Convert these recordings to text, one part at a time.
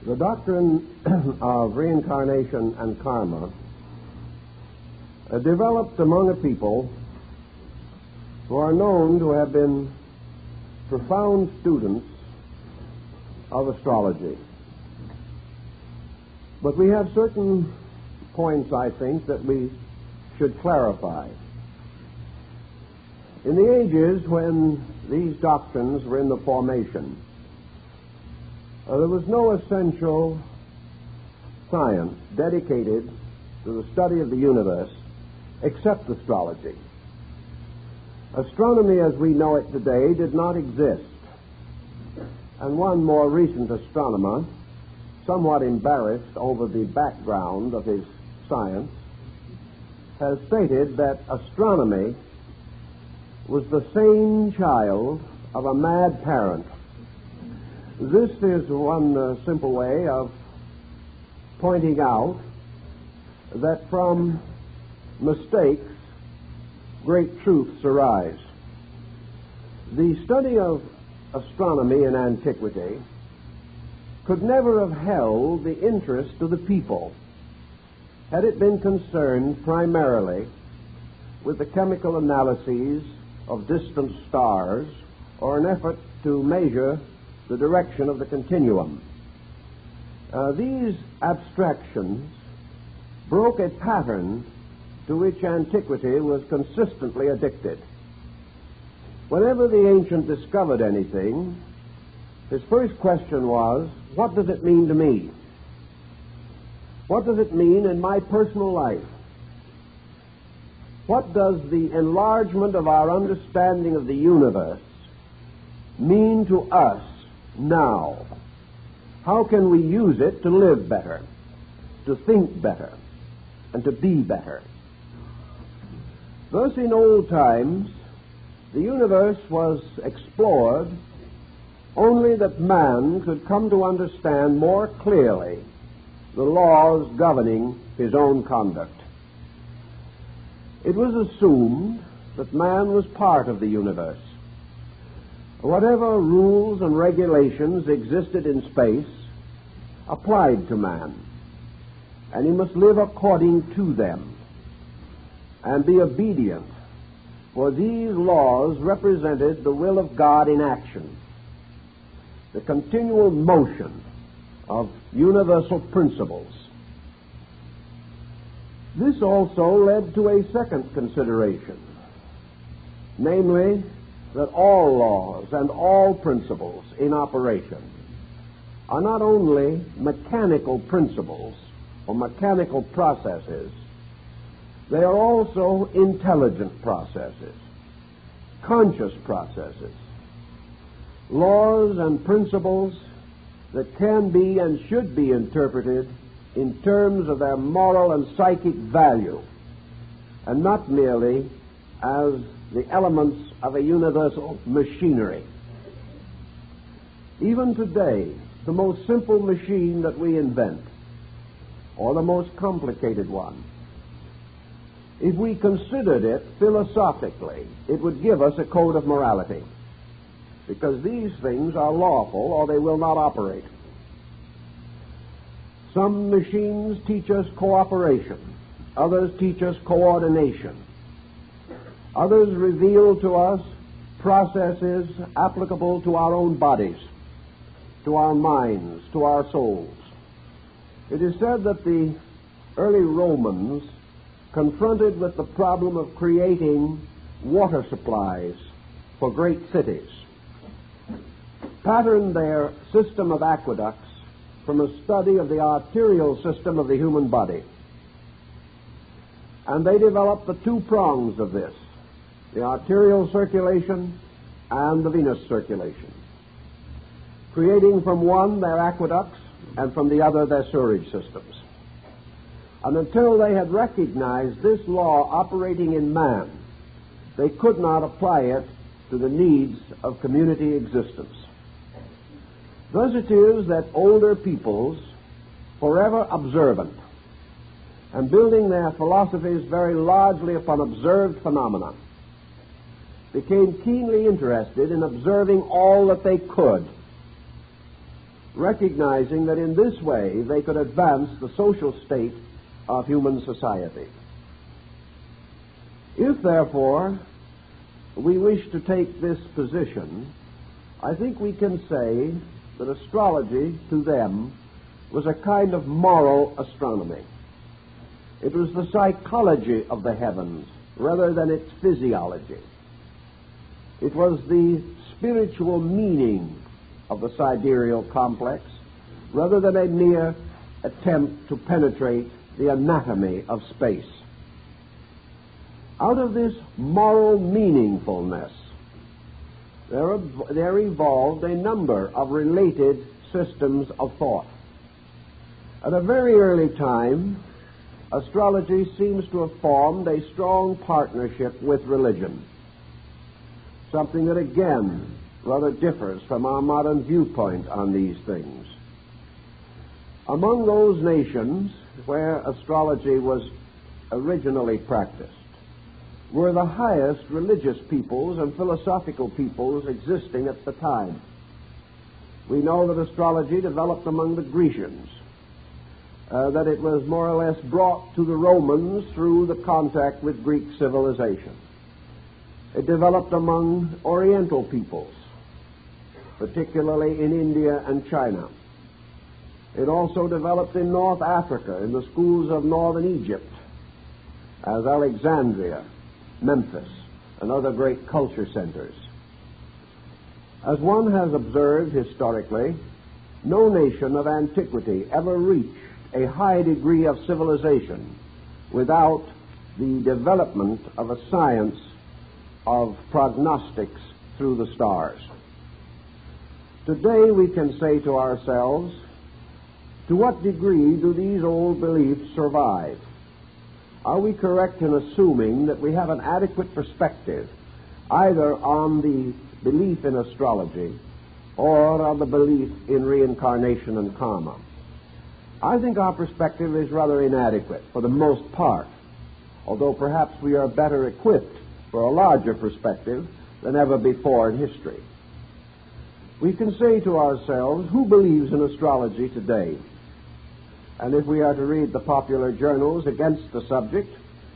The doctrine of reincarnation and karma developed among a people who are known to have been profound students of astrology. But we have certain points, I think, that we should clarify. In the ages when these doctrines were in the formation, there was no essential science dedicated to the study of the universe except astrology. Astronomy as we know it today did not exist. And one more recent astronomer, somewhat embarrassed over the background of his science, has stated that astronomy was the sane child of a mad parent. This is one simple way of pointing out that from mistakes, great truths arise. The study of astronomy in antiquity could never have held the interest of the people had it been concerned primarily with the chemical analyses of distant stars or an effort to measure the direction of the continuum. These abstractions broke a pattern to which antiquity was consistently addicted. Whenever the ancient discovered anything, his first question was, what does it mean to me? What does it mean in my personal life? What does the enlargement of our understanding of the universe mean to us now? How can we use it to live better, to think better, and to be better? Thus, in old times, the universe was explored only that man could come to understand more clearly the laws governing his own conduct. It was assumed that man was part of the universe. Whatever rules and regulations existed in space applied to man, and he must live according to them and be obedient, for these laws represented the will of God in action, the continual motion of universal principles. This also led to a second consideration, namely that all laws and all principles in operation are not only mechanical principles or mechanical processes, they are also intelligent processes, conscious processes, laws and principles that can be and should be interpreted in terms of their moral and psychic value, and not merely as the elements of a universal machinery. Even today, the most simple machine that we invent, or the most complicated one, if we considered it philosophically, it would give us a code of morality, because these things are lawful or they will not operate. Some machines teach us cooperation, others teach us coordination, others reveal to us processes applicable to our own bodies, to our minds, to our souls. It is said that the early Romans, confronted with the problem of creating water supplies for great cities, patterned their system of aqueducts from a study of the arterial system of the human body. And they developed the two prongs of this, the arterial circulation and the venous circulation, creating from one their aqueducts and from the other their sewerage systems. And until they had recognized this law operating in man, they could not apply it to the needs of community existence. Thus it is that older peoples, forever observant, and building their philosophies very largely upon observed phenomena, became keenly interested in observing all that they could recognizing that in this way they could advance the social state of human society. If, therefore, we wish to take this position, I think we can say that astrology to them was a kind of moral astronomy. It was the psychology of the heavens rather than its physiology. It was the spiritual meaning of the sidereal complex rather than a mere attempt to penetrate the anatomy of space. Out of this moral meaningfulness, there evolved a number of related systems of thought. At a very early time, astrology seems to have formed a strong partnership with religion, something that again rather differs from our modern viewpoint on these things. Among those nations where astrology was originally practiced were the highest religious peoples and philosophical peoples existing at the time. We know that astrology developed among the Grecians, that it was more or less brought to the Romans through the contact with Greek civilization. It developed among Oriental peoples, particularly in India and China. It also developed in North Africa, in the schools of northern Egypt, as Alexandria, Memphis, and other great culture centers. As one has observed historically, no nation of antiquity ever reached a high degree of civilization without the development of a science of prognostics through the stars. Today we can say to ourselves, to what degree do these old beliefs survive? Are we correct in assuming that we have an adequate perspective either on the belief in astrology or on the belief in reincarnation and karma? I think our perspective is rather inadequate for the most part, although perhaps we are better equipped for a larger perspective than ever before in history. We can say to ourselves, who believes in astrology today? And if we are to read the popular journals against the subject,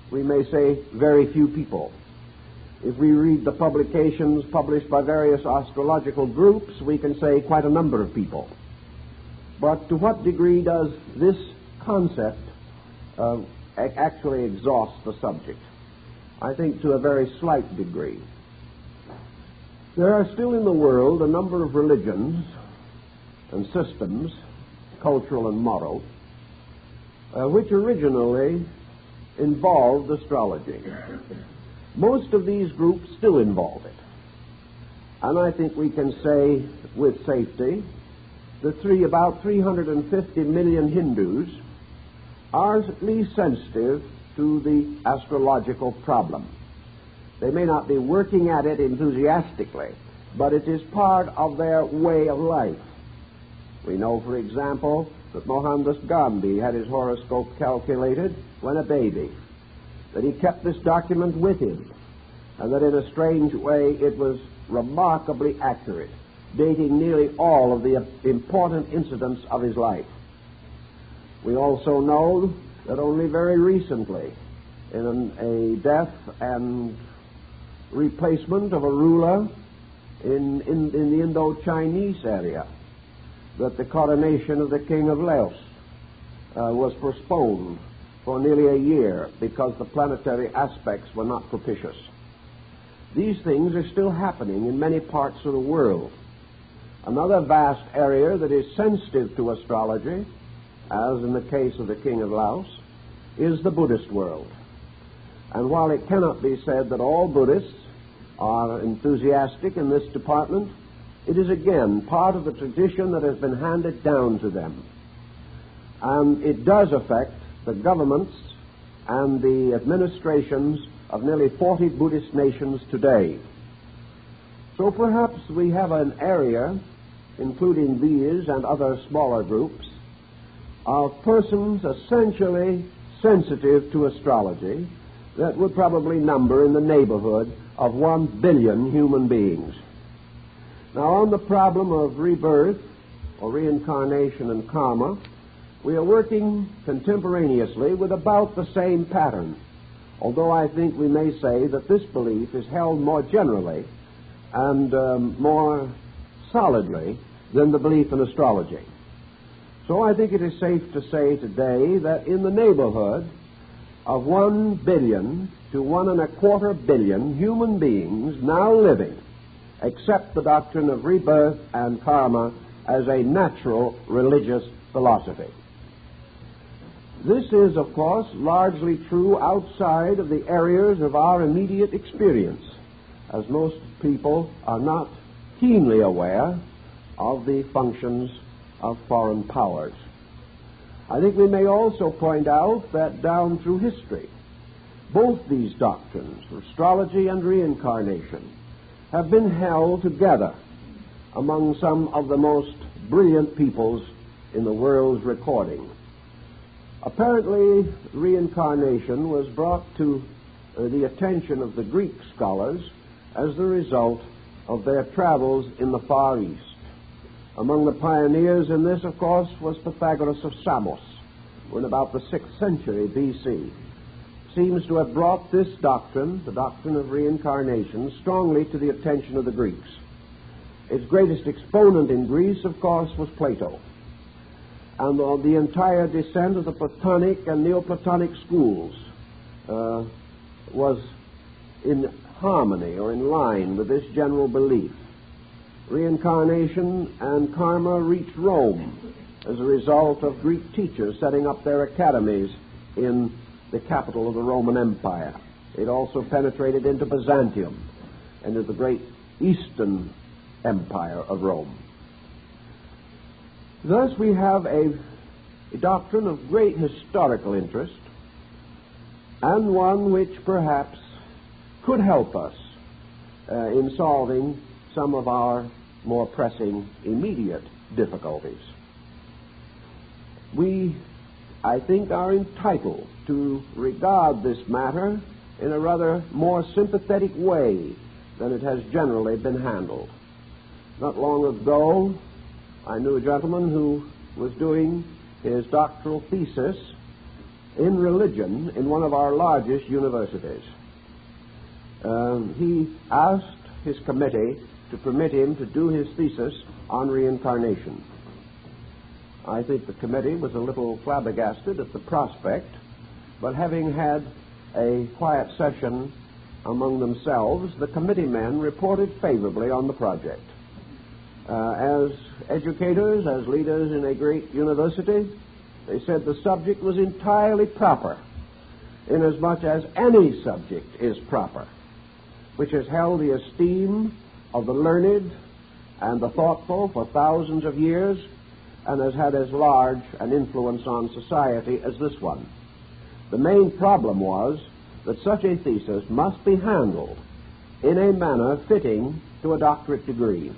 we may say very few people. If we read the publications published by various astrological groups, we can say quite a number of people. But to what degree does this concept actually exhaust the subject? I think to a very slight degree. There are still in the world a number of religions and systems, cultural and moral, which originally involved astrology. Most of these groups still involve it. And I think we can say with safety that about 350 million Hindus are at least sensitive to the astrological problem. They may not be working at it enthusiastically, but it is part of their way of life. We know, for example, that Mohandas Gandhi had his horoscope calculated when a baby, that he kept this document with him, and that in a strange way it was remarkably accurate, dating nearly all of the important incidents of his life. We also know that only very recently, in a death and replacement of a ruler in the Indo-Chinese area, that the coronation of the king of Laos was postponed for nearly a year because the planetary aspects were not propitious. These things are still happening in many parts of the world. Another vast area that is sensitive to astrology, as in the case of the king of Laos, is the Buddhist world. And while it cannot be said that all Buddhists are enthusiastic in this department, it is again part of the tradition that has been handed down to them. And it does affect the governments and the administrations of nearly 40 Buddhist nations today. So perhaps we have an area, including these and other smaller groups, of persons essentially sensitive to astrology that would probably number in the neighborhood of 1 billion human beings. Now, on the problem of rebirth or reincarnation and karma, we are working contemporaneously with about the same pattern, although I think we may say that this belief is held more generally and more solidly than the belief in astrology. So I think it is safe to say today that in the neighborhood of 1 billion to 1.25 billion human beings now living accept the doctrine of rebirth and karma as a natural religious philosophy. This is, of course, largely true outside of the areas of our immediate experience, as most people are not keenly aware of the functions of foreign powers. I think we may also point out that down through history, both these doctrines, astrology and reincarnation, have been held together among some of the most brilliant peoples in the world's recording. Apparently, reincarnation was brought to the attention of the Greek scholars as the result of their travels in the Far East. Among the pioneers in this, of course, was Pythagoras of Samos, who in about the 6th century B.C. seems to have brought this doctrine, the doctrine of reincarnation, strongly to the attention of the Greeks. Its greatest exponent in Greece, of course, was Plato. And the entire descent of the Platonic and Neoplatonic schools was in harmony or in line with this general belief. Reincarnation and karma reached Rome as a result of Greek teachers setting up their academies in the capital of the Roman Empire. It also penetrated into Byzantium and into the great Eastern Empire of Rome. Thus we have a doctrine of great historical interest, and one which perhaps could help us in solving some of our more pressing immediate difficulties. We, I think, are entitled to regard this matter in a rather more sympathetic way than it has generally been handled. Not long ago, I knew a gentleman who was doing his doctoral thesis in religion in one of our largest universities. He asked his committee to permit him to do his thesis on reincarnation. I think the committee was a little flabbergasted at the prospect, but having had a quiet session among themselves, the committee men reported favorably on the project. As educators, as leaders in a great university, they said the subject was entirely proper, inasmuch as any subject is proper, which has held the esteem of the learned and the thoughtful for thousands of years, and has had as large an influence on society as this one. The main problem was that such a thesis must be handled in a manner fitting to a doctorate degree.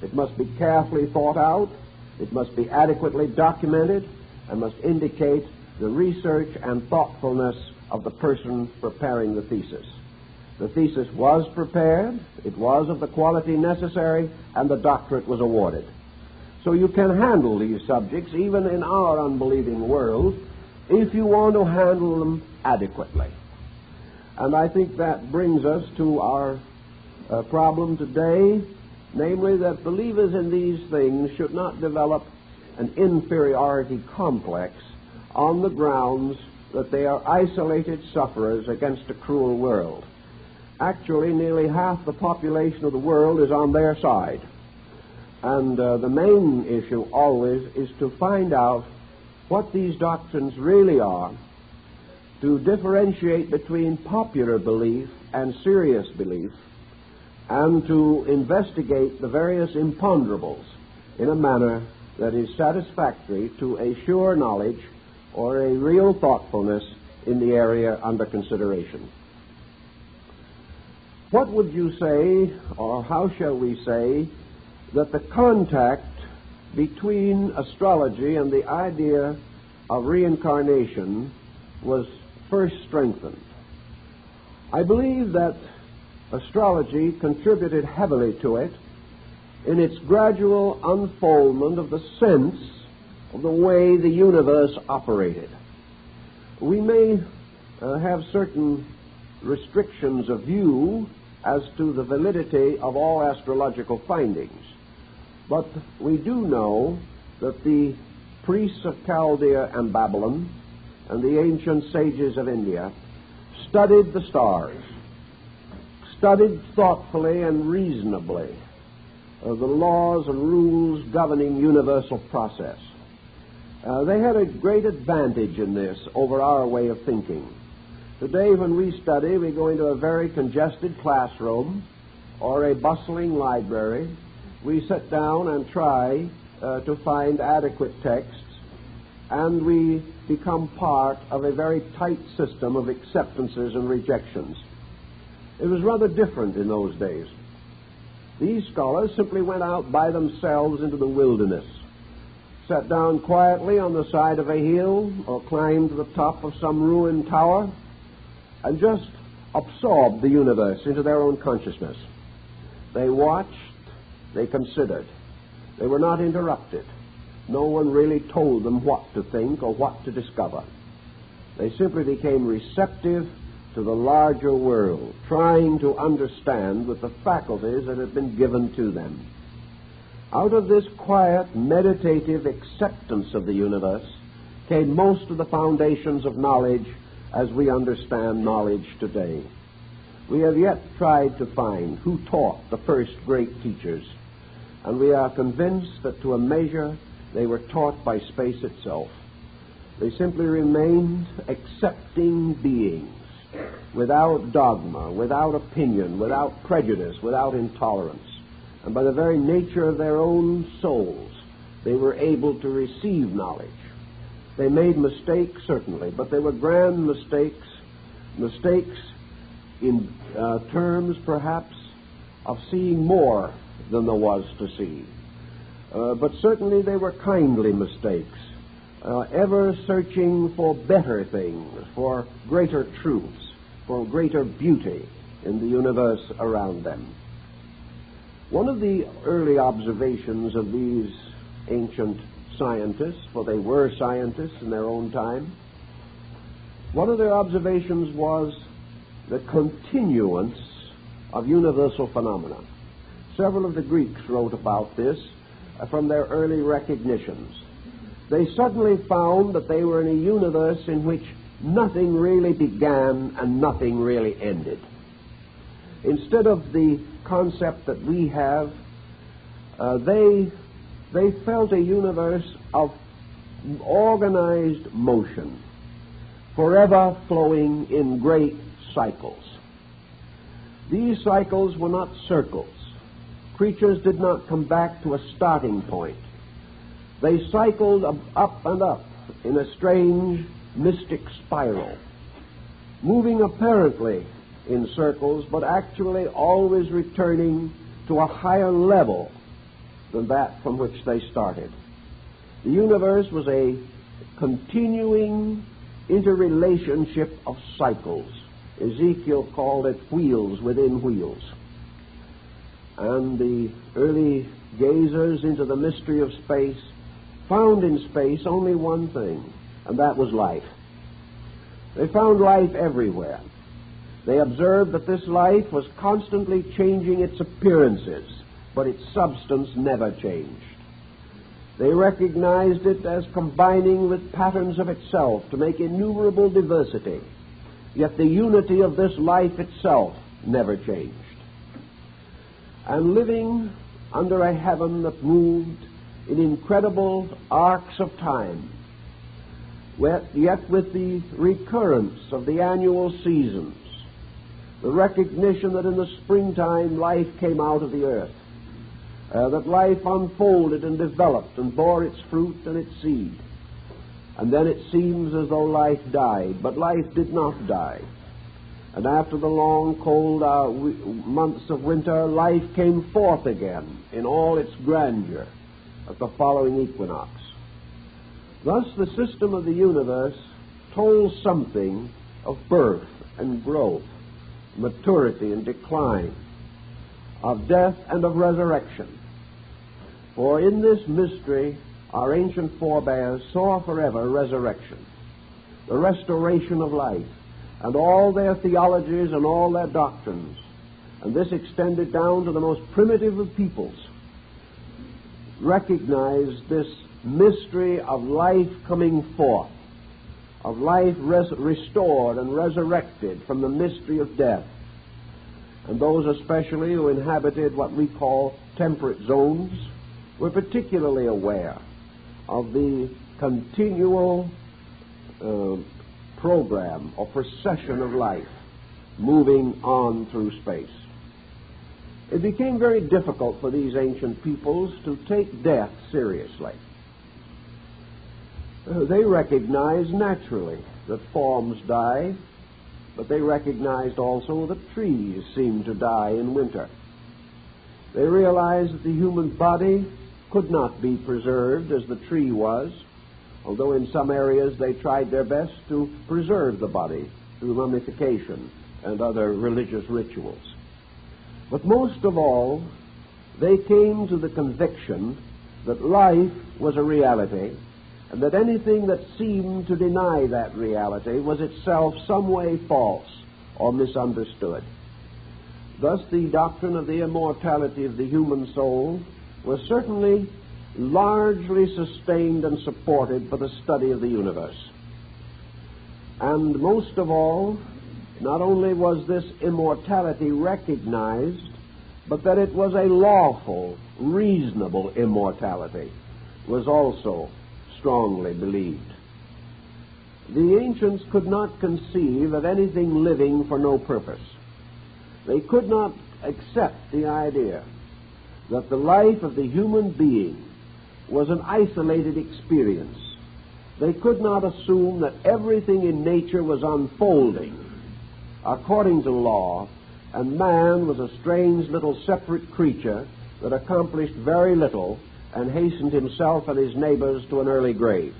It must be carefully thought out, it must be adequately documented, and must indicate the research and thoughtfulness of the person preparing the thesis. The thesis was prepared, it was of the quality necessary, and the doctorate was awarded. So you can handle these subjects, even in our unbelieving world, if you want to handle them adequately. And I think that brings us to our problem today, namely that believers in these things should not develop an inferiority complex on the grounds that they are isolated sufferers against a cruel world. Actually, nearly half the population of the world is on their side. And the main issue always is to find out what these doctrines really are, to differentiate between popular belief and serious belief, and to investigate the various imponderables in a manner that is satisfactory to a sure knowledge or a real thoughtfulness in the area under consideration. What would you say, or how shall we say, that the contact between astrology and the idea of reincarnation was first strengthened? I believe that astrology contributed heavily to it in its gradual unfoldment of the sense of the way the universe operated. We may have certain restrictions of view as to the validity of all astrological findings, but we do know that the priests of Chaldea and Babylon and the ancient sages of India studied the stars, studied thoughtfully and reasonably the laws and rules governing universal process. They had a great advantage in this over our way of thinking. Today, when we study, we go into a very congested classroom or a bustling library. We sit down and try to find adequate texts, and we become part of a very tight system of acceptances and rejections. It was rather different in those days. These scholars simply went out by themselves into the wilderness, sat down quietly on the side of a hill or climbed to the top of some ruined tower and just absorbed the universe into their own consciousness. They watched, they considered. They were not interrupted. No one really told them what to think or what to discover. They simply became receptive to the larger world, trying to understand with the faculties that had been given to them. Out of this quiet, meditative acceptance of the universe came most of the foundations of knowledge as we understand knowledge today. We have yet tried to find who taught the first great teachers, and we are convinced that to a measure they were taught by space itself. They simply remained accepting beings, without dogma, without opinion, without prejudice, without intolerance. And by the very nature of their own souls, they were able to receive knowledge. They made mistakes, certainly, but they were grand mistakes, mistakes in terms, perhaps, of seeing more than there was to see. But certainly they were kindly mistakes, ever searching for better things, for greater truths, for greater beauty in the universe around them. One of the early observations of these ancient scientists, for they were scientists in their own time, one of their observations was the continuance of universal phenomena. Several of the Greeks wrote about this from their early recognitions. They suddenly found that they were in a universe in which nothing really began and nothing really ended. Instead of the concept that we have, they felt a universe of organized motion, forever flowing in great cycles. These cycles were not circles. Creatures did not come back to a starting point. They cycled up and up in a strange, mystic spiral, moving apparently in circles, but actually always returning to a higher level than that from which they started. The universe was a continuing interrelationship of cycles. Ezekiel called it wheels within wheels. And the early gazers into the mystery of space found in space only one thing, and that was life. They found life everywhere. They observed that this life was constantly changing its appearances, but its substance never changed. They recognized it as combining with patterns of itself to make innumerable diversity, yet the unity of this life itself never changed. And living under a heaven that moved in incredible arcs of time, yet with the recurrence of the annual seasons, the recognition that in the springtime life came out of the earth, that life unfolded and developed and bore its fruit and its seed. And then it seems as though life died, but life did not die. And after the long, cold months of winter, life came forth again in all its grandeur at the following equinox. Thus, the system of the universe told something of birth and growth, maturity and decline, of death and of resurrection. For in this mystery our ancient forebears saw forever resurrection, the restoration of life, and all their theologies and all their doctrines, and this extended down to the most primitive of peoples, recognized this mystery of life coming forth, of life restored and resurrected from the mystery of death. And those especially who inhabited what we call temperate zones were particularly aware of the continual program or procession of life moving on through space. It became very difficult for these ancient peoples to take death seriously. They recognized naturally that forms die, but they recognized also that trees seem to die in winter. They realized that the human body could not be preserved as the tree was, although in some areas they tried their best to preserve the body through mummification and other religious rituals. But most of all, they came to the conviction that life was a reality, and that anything that seemed to deny that reality was itself some way false or misunderstood. Thus, the doctrine of the immortality of the human soul was certainly largely sustained and supported for the study of the universe. And most of all, not only was this immortality recognized, but that it was a lawful, reasonable immortality was also strongly believed. The ancients could not conceive of anything living for no purpose. They could not accept the idea that the life of the human being was an isolated experience. They could not assume that everything in nature was unfolding according to law, and man was a strange little separate creature that accomplished very little and hastened himself and his neighbors to an early grave.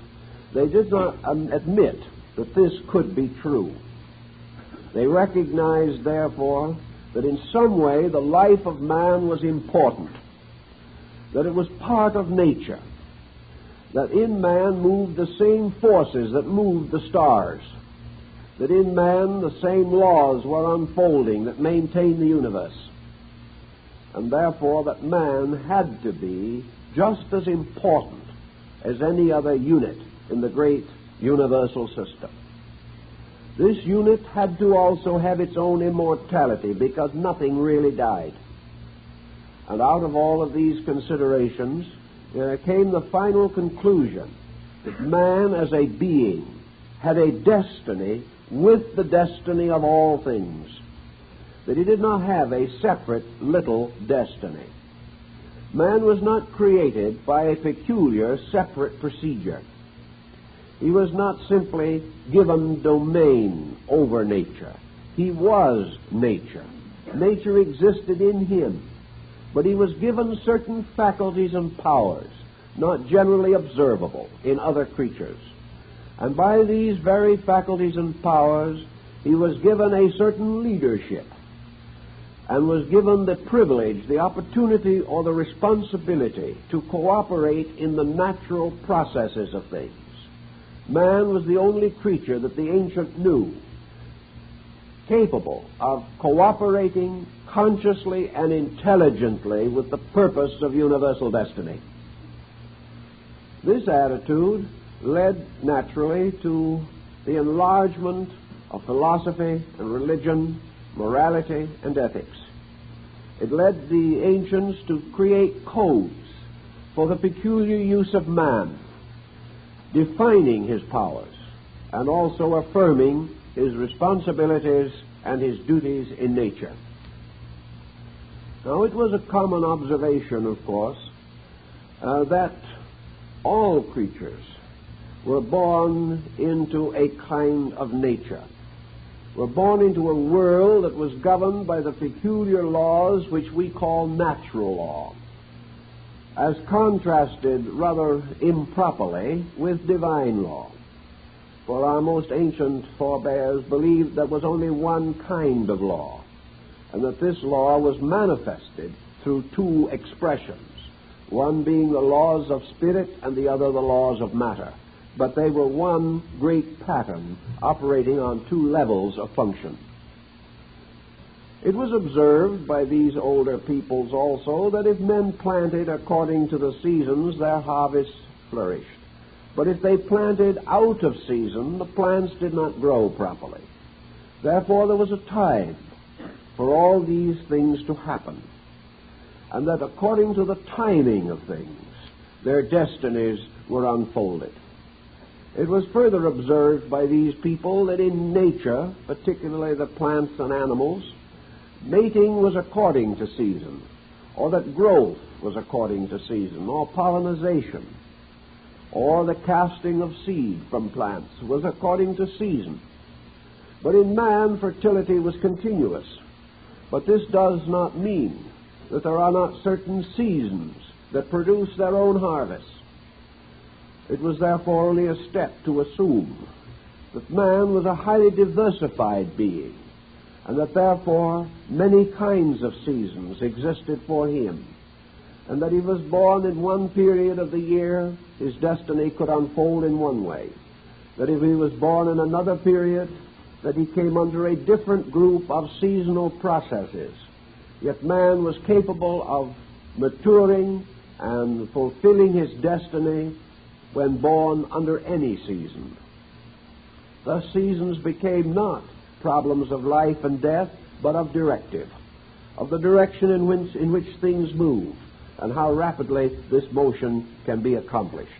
They did not admit that this could be true. They recognized, therefore, that in some way the life of man was important, that it was part of nature, that in man moved the same forces that moved the stars, that in man the same laws were unfolding that maintained the universe, and therefore that man had to be just as important as any other unit in the great universal system. This unit had to also have its own immortality, because nothing really died. And out of all of these considerations came the final conclusion that man as a being had a destiny with the destiny of all things, that he did not have a separate little destiny. Man was not created by a peculiar separate procedure. He was not simply given domain over nature. He was nature. Nature existed in him, but he was given certain faculties and powers not generally observable in other creatures. And by these very faculties and powers, he was given a certain leadership, and was given the privilege, the opportunity, or the responsibility to cooperate in the natural processes of things. Man was the only creature that the ancient knew capable of cooperating consciously and intelligently with the purpose of universal destiny. This attitude led naturally to the enlargement of philosophy and religion, morality and ethics. It led the ancients to create codes for the peculiar use of man, defining his powers and also affirming his responsibilities and his duties in nature. Now, it was a common observation, of course, that all creatures were born into a kind of nature, were born into a world that was governed by the peculiar laws which we call natural law, as contrasted rather improperly with divine law. For our most ancient forebears believed there was only one kind of law, and that this law was manifested through two expressions, one being the laws of spirit and the other the laws of matter. But they were one great pattern operating on two levels of function. It was observed by these older peoples also that if men planted according to the seasons, their harvests flourished. But if they planted out of season, the plants did not grow properly. Therefore, there was a time for all these things to happen, and that according to the timing of things, their destinies were unfolded. It was further observed by these people that in nature, particularly the plants and animals, mating was according to season, or that growth was according to season, or pollination, or the casting of seed from plants was according to season. But in man, fertility was continuous. But this does not mean that there are not certain seasons that produce their own harvests. It was therefore only a step to assume that man was a highly diversified being, and that therefore many kinds of seasons existed for him, and that he was born in one period of the year, his destiny could unfold in one way, that if he was born in another period, that he came under a different group of seasonal processes. Yet man was capable of maturing and fulfilling his destiny when born under any season. Thus seasons became not problems of life and death, but of directive, of the direction in which things move, and how rapidly this motion can be accomplished.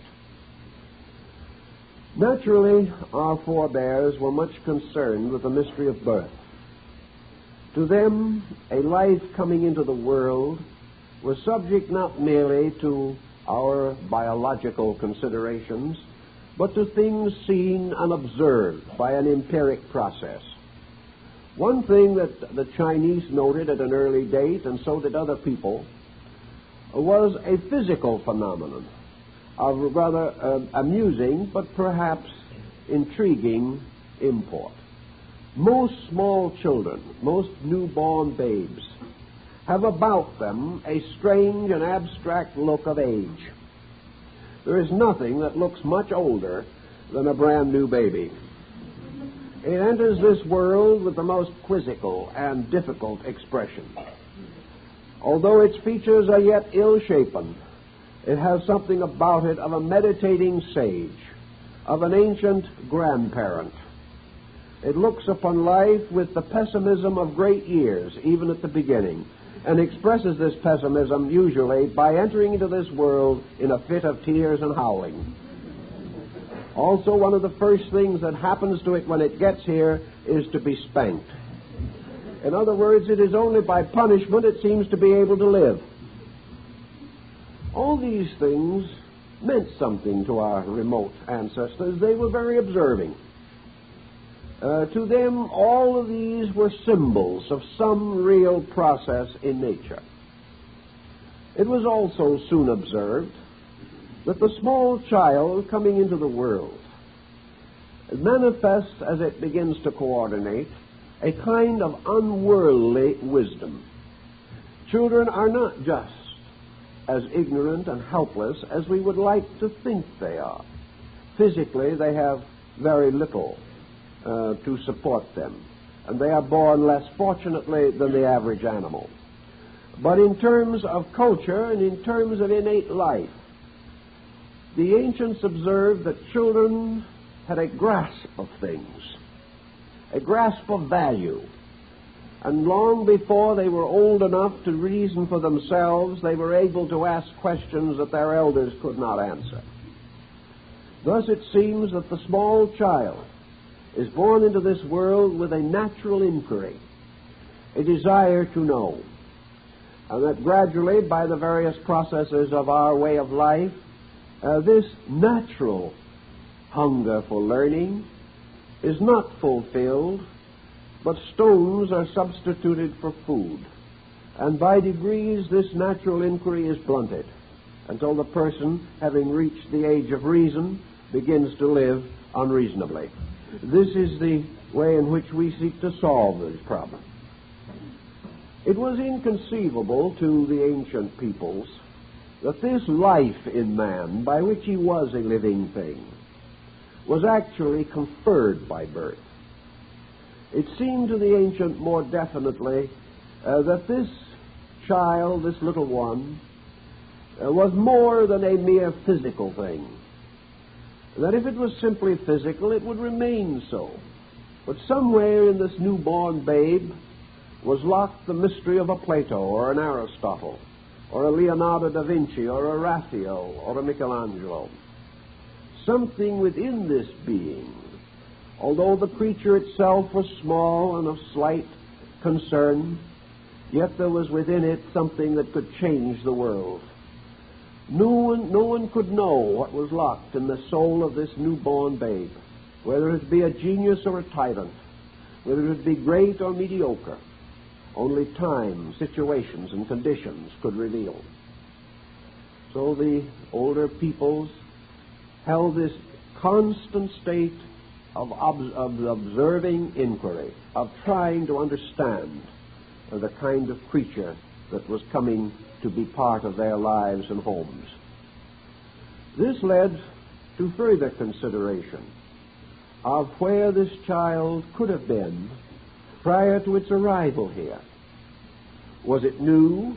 Naturally, our forebears were much concerned with the mystery of birth. To them, a life coming into the world was subject not merely to our biological considerations, but to things seen and observed by an empiric process. One thing that the Chinese noted at an early date, and so did other people, was a physical phenomenon of rather amusing but perhaps intriguing import. Most small children, most newborn babes, have about them a strange and abstract look of age. There is nothing that looks much older than a brand new baby. It enters this world with the most quizzical and difficult expression. Although its features are yet ill-shapen, it has something about it of a meditating sage, of an ancient grandparent. It looks upon life with the pessimism of great years, even at the beginning, and expresses this pessimism usually by entering into this world in a fit of tears and howling. Also, one of the first things that happens to it when it gets here is to be spanked. In other words, it is only by punishment it seems to be able to live. All these things meant something to our remote ancestors. They were very observing. To them, all of these were symbols of some real process in nature. It was also soon observed that the small child coming into the world manifests, as it begins to coordinate, a kind of unworldly wisdom. Children are not just as ignorant and helpless as we would like to think they are. Physically, they have very little to support them, and they are born less fortunately than the average animal. But in terms of culture and in terms of innate life, the ancients observed that children had a grasp of things, a grasp of value. And long before they were old enough to reason for themselves, they were able to ask questions that their elders could not answer. Thus it seems that the small child is born into this world with a natural inquiry, a desire to know, and that gradually, by the various processes of our way of life, this natural hunger for learning is not fulfilled, but stones are substituted for food. And by degrees, this natural inquiry is blunted until the person, having reached the age of reason, begins to live unreasonably. This is the way in which we seek to solve this problem. It was inconceivable to the ancient peoples that this life in man, by which he was a living thing, was actually conferred by birth. It seemed to the ancient more definitely that this child, this little one, was more than a mere physical thing. That if it was simply physical, it would remain so. But somewhere in this newborn babe was locked the mystery of a Plato or an Aristotle or a Leonardo da Vinci or a Raphael or a Michelangelo. Something within this being, although the creature itself was small and of slight concern, yet there was within it something that could change the world. No one could know what was locked in the soul of this newborn babe, whether it be a genius or a tyrant, whether it be great or mediocre. Only time, situations, and conditions could reveal. So the older peoples held this constant state of observing inquiry, of trying to understand the kind of creature that was coming to be part of their lives and homes. This led to further consideration of where this child could have been prior to its arrival here. Was it new?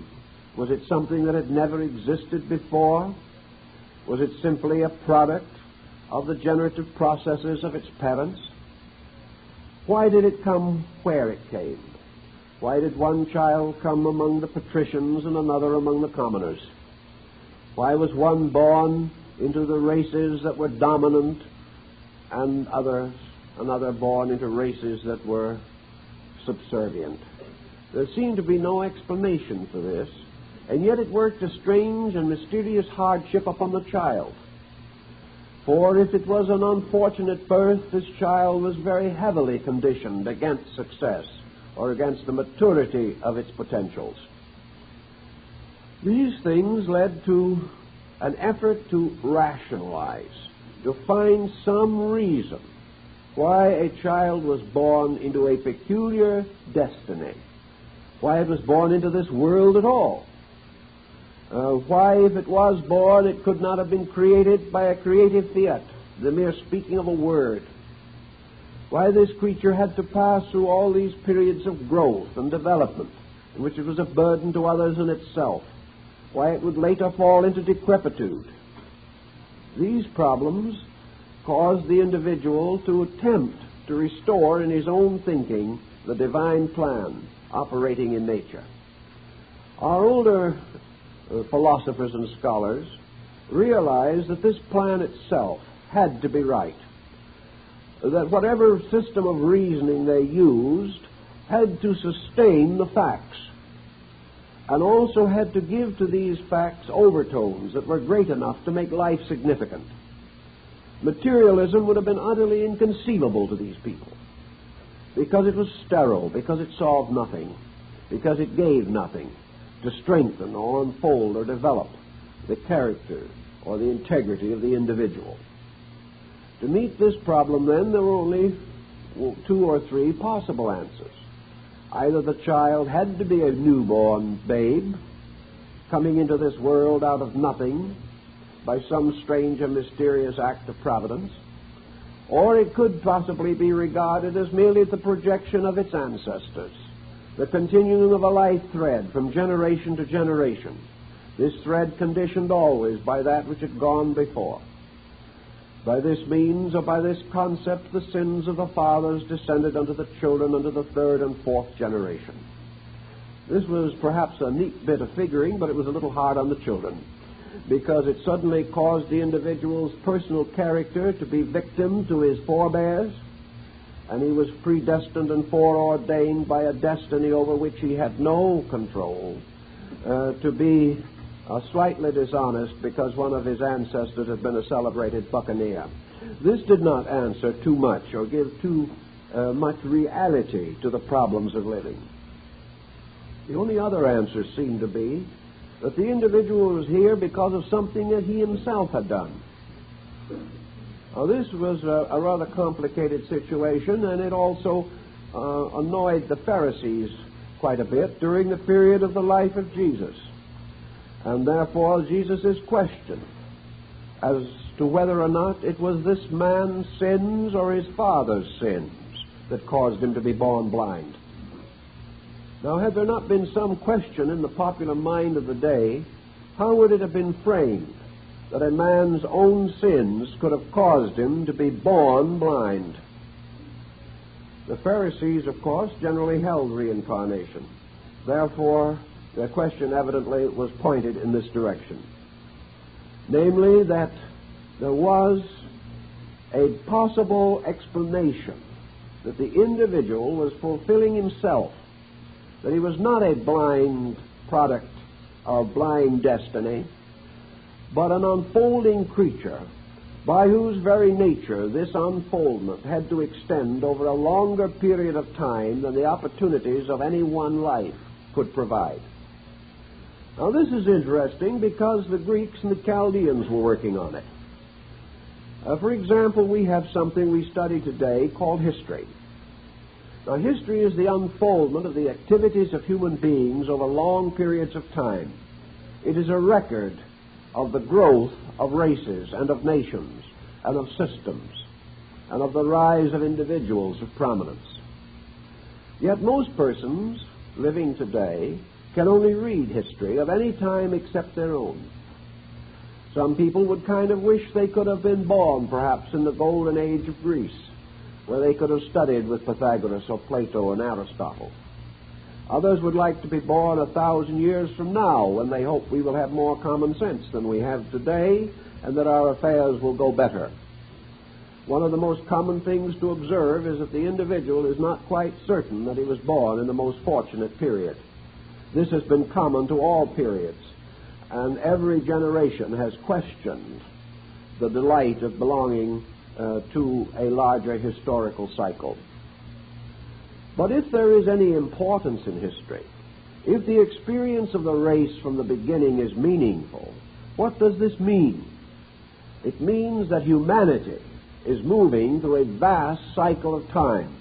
Was it something that had never existed before? Was it simply a product of the generative processes of its parents? Why did it come where it came? Why did one child come among the patricians and another among the commoners? Why was one born into the races that were dominant and another born into races that were subservient? There seemed to be no explanation for this, and yet it worked a strange and mysterious hardship upon the child. For if it was an unfortunate birth, this child was very heavily conditioned against success or against the maturity of its potentials. These things led to an effort to rationalize, to find some reason why a child was born into a peculiar destiny, why it was born into this world at all. Why, if it was born, it could not have been created by a creative fiat, the mere speaking of a word. Why this creature had to pass through all these periods of growth and development, in which it was a burden to others and itself. Why it would later fall into decrepitude. These problems caused the individual to attempt to restore in his own thinking the divine plan operating in nature. Our older philosophers and scholars realized that this plan itself had to be right, that whatever system of reasoning they used had to sustain the facts, and also had to give to these facts overtones that were great enough to make life significant. Materialism would have been utterly inconceivable to these people, because it was sterile, because it solved nothing, because it gave nothing to strengthen or unfold or develop the character or the integrity of the individual. To meet this problem, then, there were only 2 or 3 possible answers. Either the child had to be a newborn babe, coming into this world out of nothing by some strange and mysterious act of providence, or it could possibly be regarded as merely the projection of its ancestors, the continuing of a life thread from generation to generation, this thread conditioned always by that which had gone before. By this means, or by this concept, the sins of the fathers descended unto the children unto the 3rd and 4th generation. This was perhaps a neat bit of figuring, but it was a little hard on the children, because it suddenly caused the individual's personal character to be victim to his forebears, and he was predestined and foreordained by a destiny over which he had no control, to be slightly dishonest because one of his ancestors had been a celebrated buccaneer. This did not answer too much or give too much reality to the problems of living. The only other answer seemed to be that the individual was here because of something that he himself had done. Now, this was a rather complicated situation, and it also annoyed the Pharisees quite a bit during the period of the life of Jesus. And therefore Jesus is questioned as to whether or not it was this man's sins or his father's sins that caused him to be born blind. Now, had there not been some question in the popular mind of the day, how would it have been framed that a man's own sins could have caused him to be born blind? The Pharisees, of course, generally held reincarnation. Therefore, their question evidently was pointed in this direction. Namely, that there was a possible explanation that the individual was fulfilling himself, that he was not a blind product of blind destiny, but an unfolding creature by whose very nature this unfoldment had to extend over a longer period of time than the opportunities of any one life could provide. Now, this is interesting because the Greeks and the Chaldeans were working on it. For example, we have something we study today called history. Now, history is the unfoldment of the activities of human beings over long periods of time. It is a record of the growth of races and of nations and of systems and of the rise of individuals of prominence. Yet most persons living today can only read history of any time except their own. Some people would kind of wish they could have been born perhaps in the golden age of Greece, where they could have studied with Pythagoras or Plato and Aristotle. Others would like to be born 1,000 years from now, when they hope we will have more common sense than we have today and that our affairs will go better. One of the most common things to observe is that the individual is not quite certain that he was born in the most fortunate period. This has been common to all periods, and every generation has questioned the delight of belonging to a larger historical cycle. But if there is any importance in history, if the experience of the race from the beginning is meaningful, what does this mean? It means that humanity is moving through a vast cycle of time.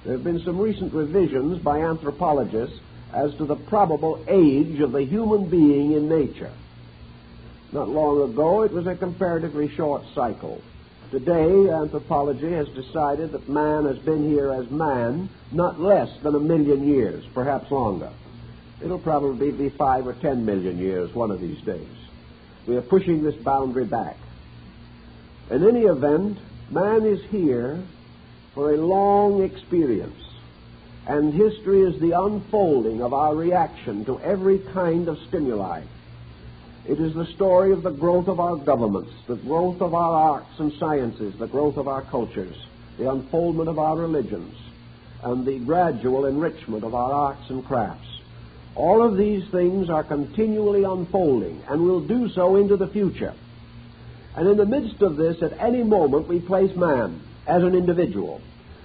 There have been some recent revisions by anthropologists as to the probable age of the human being in nature. Not long ago, it was a comparatively short cycle. Today, anthropology has decided that man has been here as man not less than 1 million years, perhaps longer. It'll probably be 5 or 10 million years one of these days. We are pushing this boundary back. In any event, man is here for a long experience, and history is the unfolding of our reaction to every kind of stimuli. It is the story of the growth of our governments, the growth of our arts and sciences, the growth of our cultures, the unfoldment of our religions, and the gradual enrichment of our arts and crafts. All of these things are continually unfolding and will do so into the future. And in the midst of this, at any moment, we place man as an individual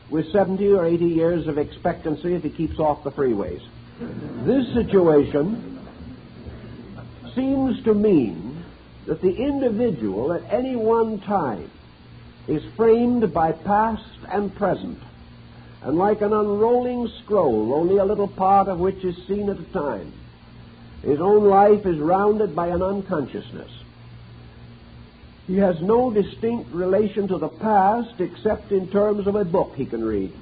with 70 or 80 years of expectancy if he keeps off the freeways. This situation seems to mean that the individual at any one time is framed by past and present, and like an unrolling scroll, only a little part of which is seen at a time. His own life is rounded by an unconsciousness. He has no distinct relation to the past except in terms of a book he can read.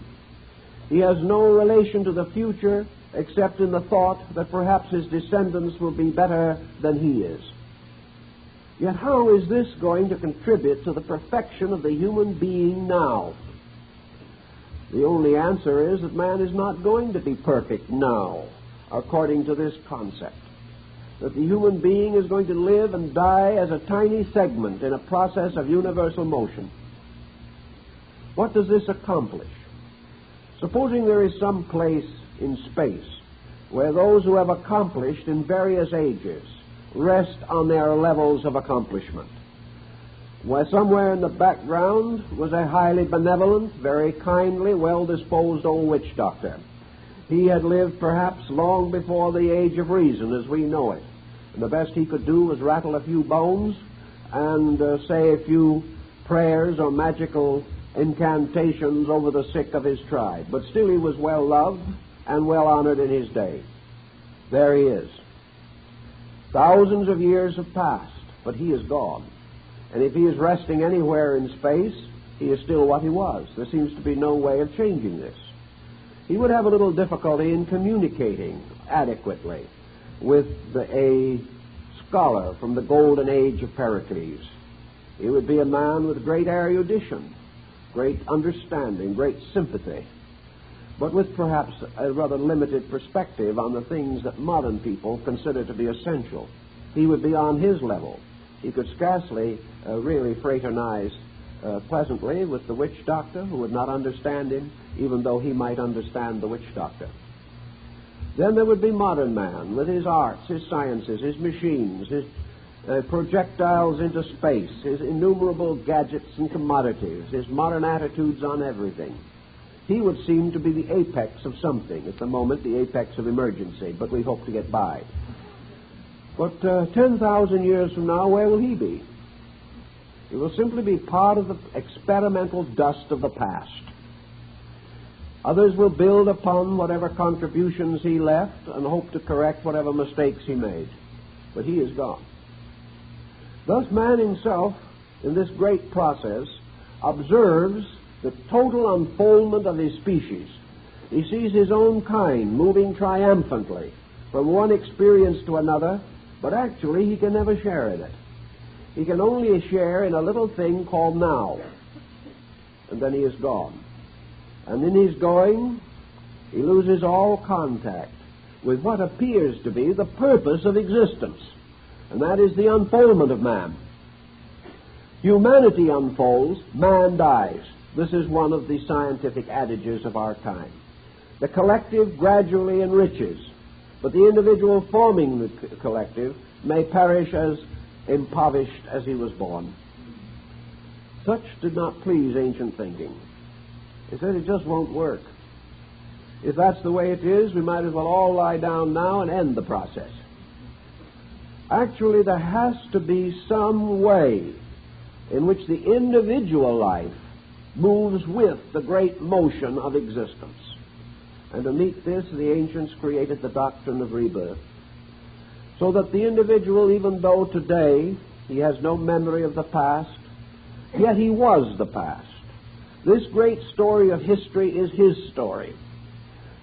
He has no relation to the future except in the thought that perhaps his descendants will be better than he is. Yet how is this going to contribute to the perfection of the human being now? The only answer is that man is not going to be perfect now, according to this concept. That the human being is going to live and die as a tiny segment in a process of universal motion. What does this accomplish? Supposing there is some place in space where those who have accomplished in various ages rest on their levels of accomplishment, where somewhere in the background was a highly benevolent, very kindly, well-disposed old witch doctor. He had lived perhaps long before the age of reason as we know it, and the best he could do was rattle a few bones and say a few prayers or magical incantations over the sick of his tribe. But still he was well loved and well honored in his day. There he is. Thousands of years have passed, but he is gone. And if he is resting anywhere in space, he is still what he was. There seems to be no way of changing this. He would have a little difficulty in communicating adequately with a scholar from the golden age of Pericles. He would be a man with great erudition, great understanding, great sympathy, but with perhaps a rather limited perspective on the things that modern people consider to be essential. He would be on his level. He could scarcely really fraternize pleasantly with the witch doctor, who would not understand him, even though he might understand the witch doctor. Then there would be modern man, with his arts, his sciences, his machines, his projectiles into space, his innumerable gadgets and commodities, his modern attitudes on everything. He would seem to be the apex of something, at the moment the apex of emergency, but we hope to get by. But 10,000 years from now, where will he be? He will simply be part of the experimental dust of the past. Others will build upon whatever contributions he left and hope to correct whatever mistakes he made. But he is gone. Thus man himself, in this great process, observes the total unfoldment of his species. He sees his own kind moving triumphantly from one experience to another, but actually he can never share in it. He can only share in a little thing called now, and then he is gone. And in his going, he loses all contact with what appears to be the purpose of existence, and that is the unfoldment of man. Humanity unfolds, man dies. This is one of the scientific adages of our time. The collective gradually enriches, but the individual forming the collective may perish as impoverished as he was born. Such did not please ancient thinking. They said it just won't work. If that's the way it is, we might as well all lie down now and end the process. Actually, there has to be some way in which the individual life moves with the great motion of existence. And to meet this, the ancients created the doctrine of rebirth, so that the individual, even though today he has no memory of the past, yet he was the past. This great story of history is his story,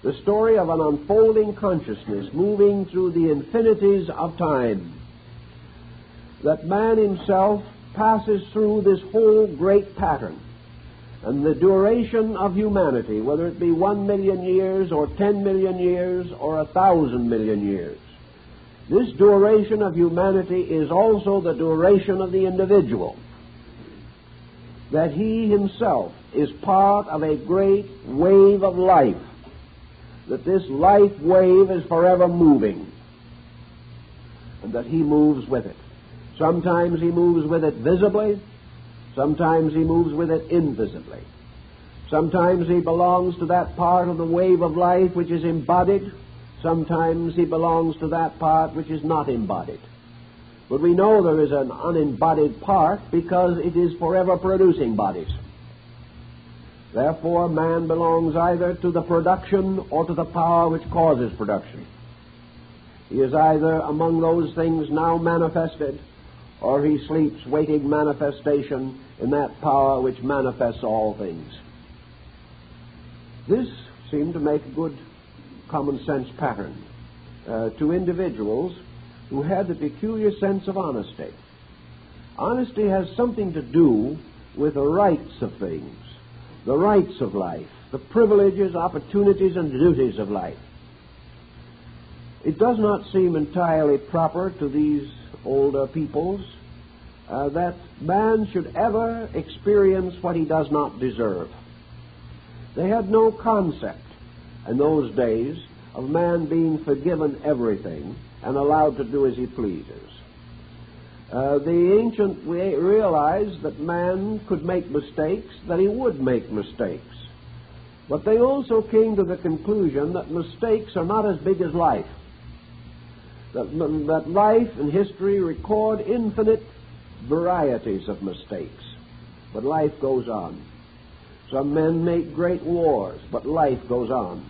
the story of an unfolding consciousness moving through the infinities of time. That man himself passes through this whole great pattern, and the duration of humanity, whether it be 1 million years or 10 million years or 1,000 million years, this duration of humanity is also the duration of the individual. That he himself is part of a great wave of life, that this life wave is forever moving, and that he moves with it. Sometimes he moves with it visibly, sometimes he moves with it invisibly. Sometimes he belongs to that part of the wave of life which is embodied, sometimes he belongs to that part which is not embodied. But we know there is an unembodied part because it is forever producing bodies. Therefore, man belongs either to the production or to the power which causes production. He is either among those things now manifested, or he sleeps waiting manifestation in that power which manifests all things. This seemed to make a good common sense pattern to individuals who had the peculiar sense of honesty. Honesty has something to do with the rights of things, the rights of life, the privileges, opportunities, and duties of life. It does not seem entirely proper to these older peoples that man should ever experience what he does not deserve. They had no concept in those days of man being forgiven everything and allowed to do as he pleases. The ancient realized that man could make mistakes, that he would make mistakes. But they also came to the conclusion that mistakes are not as big as life. That life and history record infinite varieties of mistakes. But life goes on. Some men make great wars, but life goes on.